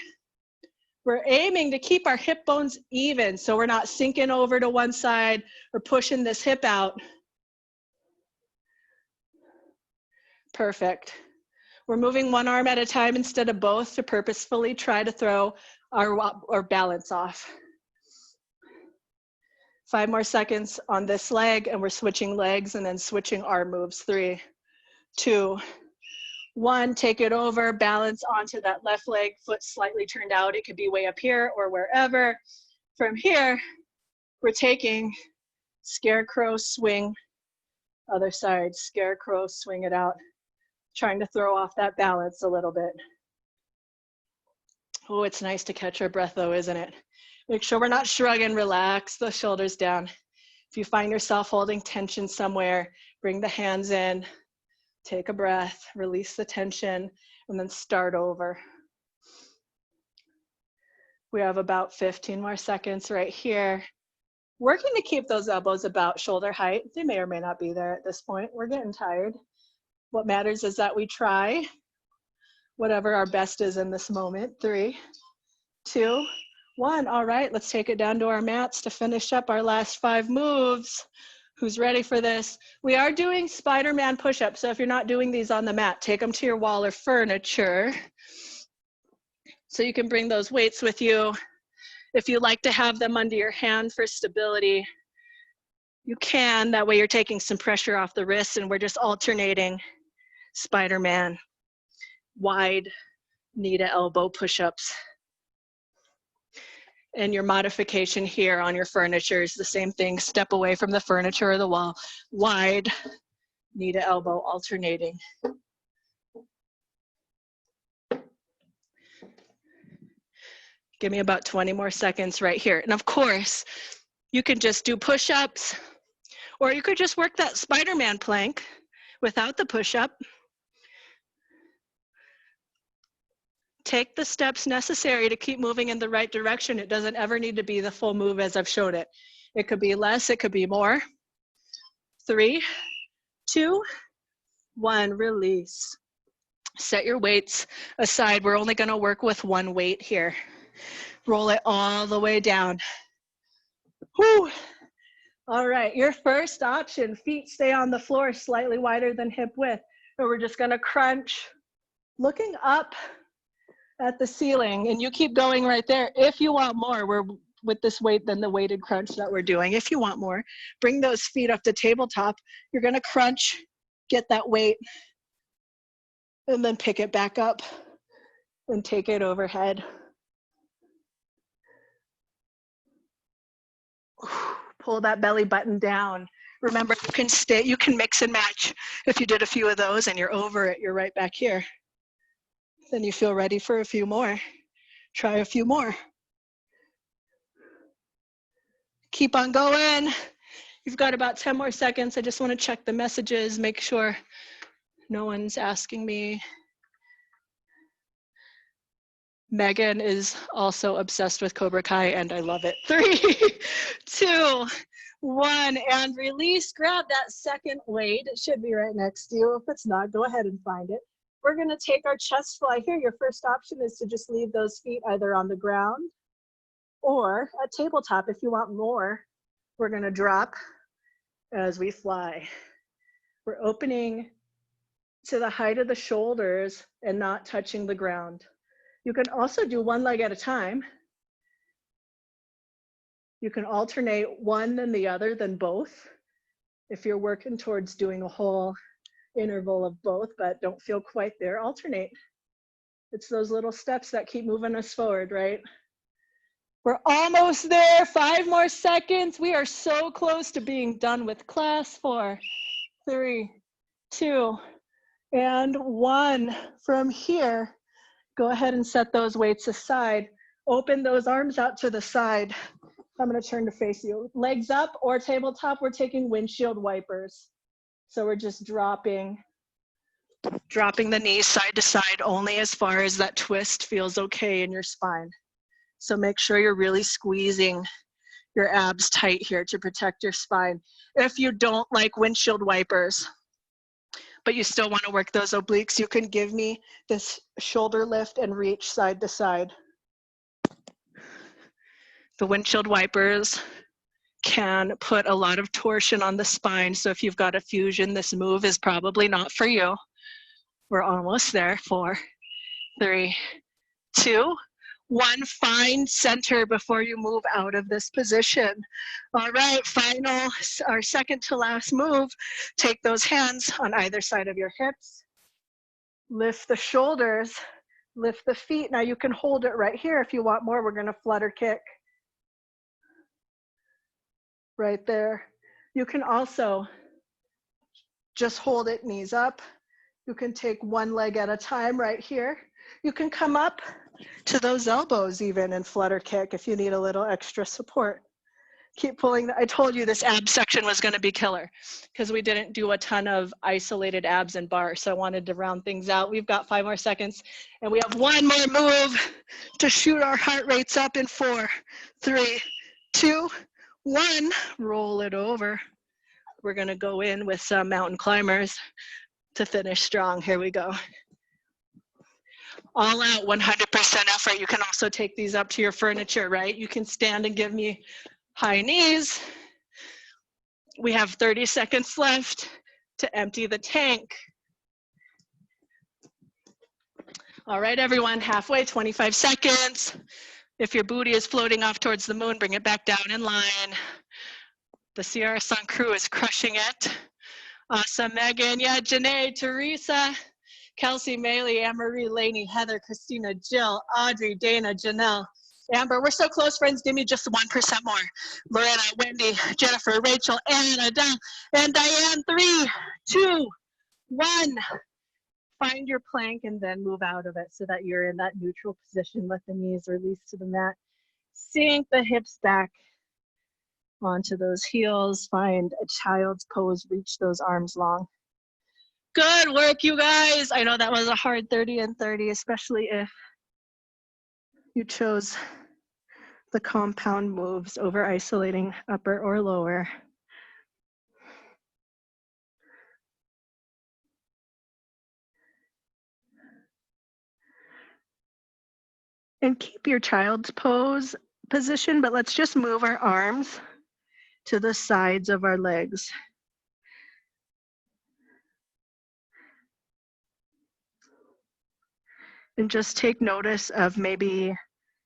we're aiming to keep our hip bones even so we're not sinking over to one side or pushing this hip out. Perfect. We're moving one arm at a time instead of both to purposefully try to throw our balance off. 5 more seconds on this leg, and we're switching legs and then switching arm moves. 3, 2, 1. Take it over, balance onto that left leg, foot slightly turned out. It could be way up here or wherever. From here, we're taking scarecrow swing, other side, scarecrow, swing it out. Trying to throw off that balance a little bit. Oh, it's nice to catch our breath though, isn't it? Make sure we're not shrugging, relax the shoulders down. If you find yourself holding tension somewhere, bring the hands in, take a breath, release the tension, and then start over. We have about 15 more seconds right here. Working to keep those elbows about shoulder height. They may or may not be there at this point. We're getting tired. What matters is that we try whatever our best is in this moment. 3, 2, 1. All right, let's take it down to our mats to finish up our last 5 moves. Who's ready for this? We are doing Spider-Man push-ups, so if you're not doing these on the mat, take them to your wall or furniture. So you can bring those weights with you. If you like to have them under your hand for stability, you can. That way you're taking some pressure off the wrists, and we're just alternating Spider-Man, wide knee to elbow push-ups. And your modification here on your furniture is the same thing. Step away from the furniture or the wall, wide knee to elbow, alternating. Give me about 20 more seconds right here. And of course, you can just do push-ups, or you could just work that Spider-Man plank without the push-up. Take the steps necessary to keep moving in the right direction. It doesn't ever need to be the full move as I've showed it. It could be less, it could be more. 3, 2, 1, release. Set your weights aside. We're only gonna work with one weight here. Roll it all the way down. Whew. All right, your first option, feet stay on the floor slightly wider than hip width. And we're just gonna crunch, looking up at the ceiling, and you keep going right there. If you want more, we're with this weight than the weighted crunch that we're doing. If you want more, bring those feet up to tabletop. You're gonna crunch, get that weight, and then pick it back up and take it overhead. Pull that belly button down. Remember, you can mix and match. If you did a few of those and you're over it, you're right back here. Then you feel ready for a few more. Try a few more. Keep on going. You've got about 10 more seconds. I just want to check the messages, make sure no one's asking me. Megan is also obsessed with Cobra Kai, and I love it. 3, 2, 1, and release. Grab that second weight. It should be right next to you. If it's not, go ahead and find it. We're going to take our chest fly here. Your first option is to just leave those feet either on the ground or a tabletop. If you want more, we're going to drop as we fly. We're opening to the height of the shoulders and not touching the ground. You can also do one leg at a time. You can alternate one then the other, then both. If you're working towards doing a whole interval of both, but don't feel quite there, alternate. It's those little steps that keep moving us forward, right? We're almost there. 5 more seconds. We are so close to being done with class. 4, 3, 2, and 1. From here, go ahead and set those weights aside. Open those arms out to the side. I'm going to turn to face you. Legs up or tabletop, we're taking windshield wipers. So we're just dropping the knees side to side only as far as that twist feels okay in your spine. So make sure you're really squeezing your abs tight here to protect your spine. If you don't like windshield wipers, but you still want to work those obliques, you can give me this shoulder lift and reach side to side. The windshield wipers can put a lot of torsion on the spine, so if you've got a fusion, this move is probably not for you. We're almost there. 4, 3, 2, 1. Find center before you move out of this position. All right, final, our second to last move. Take those hands on either side of your hips. Lift the shoulders, lift the feet. Now you can hold it right here. If you want more, we're gonna flutter kick. Right there. You can also just hold it, knees up. You can take one leg at a time right here. You can come up to those elbows even and flutter kick if you need a little extra support. Keep pulling. I told you this ab section was going to be killer because we didn't do a ton of isolated abs and bar, so I wanted to round things out. We've got 5 more seconds and we have one more move to shoot our heart rates up in 4, 3, 2, 1. Roll it over. We're going to go in with some mountain climbers to finish strong. Here we go. All out, 100% effort. You can also take these up to your furniture, right? You can stand and give me high knees. We have 30 seconds left to empty the tank. All right, everyone, halfway, 25 seconds. If your booty is floating off towards the moon, bring it back down in line. The Sierra Sun crew is crushing it. Awesome, Megan. Yeah, Janae, Teresa, Kelsey, Maylee, Anne-Marie, Lainey, Heather, Christina, Jill, Audrey, Dana, Janelle, Amber. We're so close, friends. Give me just 1% more. Loretta, Wendy, Jennifer, Rachel, Anna, Adele, and Diane. 3, 2, 1. Find your plank and then move out of it so that you're in that neutral position. Let the knees release to the mat. Sink the hips back onto those heels. Find a child's pose. Reach those arms long. Good work, you guys. I know that was a hard 30 and 30, especially if you chose the compound moves over isolating upper or lower. And keep your child's pose position, but let's just move our arms to the sides of our legs. And just take notice of maybe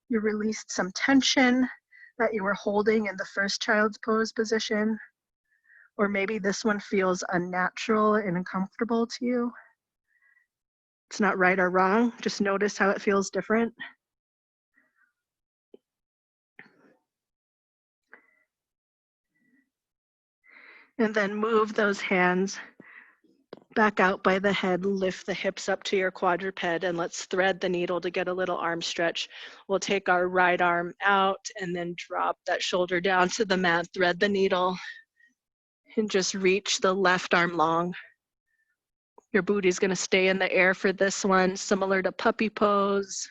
you released some tension that you were holding in the first child's pose position, or maybe this one feels unnatural and uncomfortable to you. It's not right or wrong, just notice how it feels different. And then move those hands back out by the head, lift the hips up to your quadruped, and let's thread the needle to get a little arm stretch. We'll take our right arm out and then drop that shoulder down to the mat, thread the needle, and just reach the left arm long. Your booty's gonna stay in the air for this one, similar to puppy pose.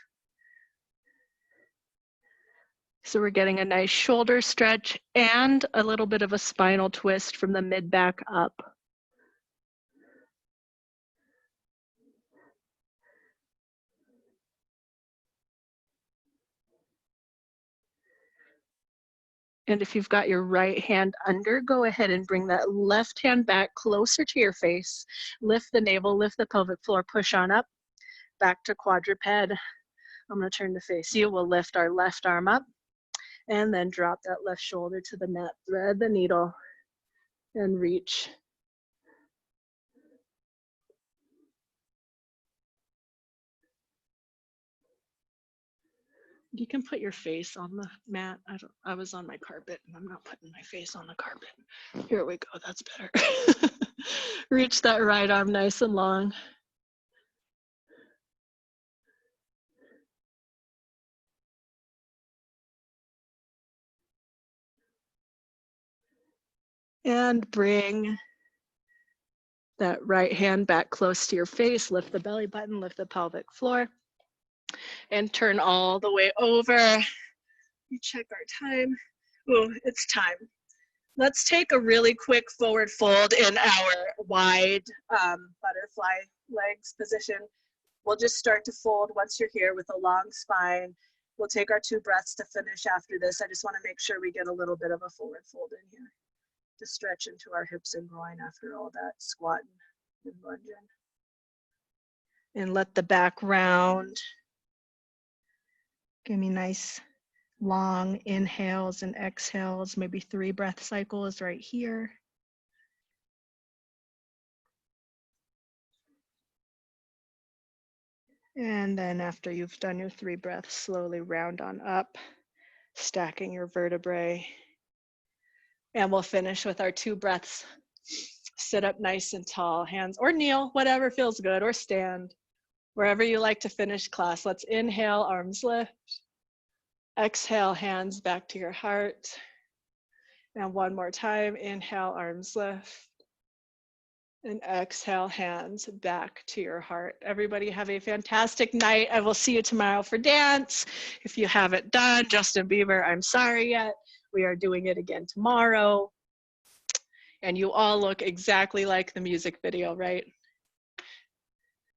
So we're getting a nice shoulder stretch and a little bit of a spinal twist from the mid back up. And if you've got your right hand under, go ahead and bring that left hand back closer to your face. Lift the navel, lift the pelvic floor, push on up, back to quadruped. I'm gonna turn to face you. We'll lift our left arm up and then drop that left shoulder to the mat. Thread the needle and reach. You can put your face on the mat. I was on my carpet and I'm not putting my face on the carpet. Here we go, that's better. Reach that right arm nice and long. And bring that right hand back close to your face. Lift the belly button, lift the pelvic floor, and turn all the way over. You check our time. Oh, it's time. Let's take a really quick forward fold in our wide butterfly legs position. We'll just start to fold once you're here with a long spine. We'll take our 2 breaths to finish after this. I just want to make sure we get a little bit of a forward fold in here to stretch into our hips and groin after all that squatting and lunging. And let the back round. Give me nice long inhales and exhales, maybe 3 breath cycles right here. And then after you've done your 3 breaths, slowly round on up, stacking your vertebrae. And we'll finish with our 2 breaths. Sit up nice and tall, hands or kneel, whatever feels good, or stand, wherever you like to finish class. Let's inhale, arms lift. Exhale, hands back to your heart. And one more time, inhale, arms lift. And exhale, hands back to your heart. Everybody have a fantastic night. I will see you tomorrow for dance. If you haven't done Justin Bieber, I'm sorry yet. We are doing it again tomorrow. And you all look exactly like the music video, right?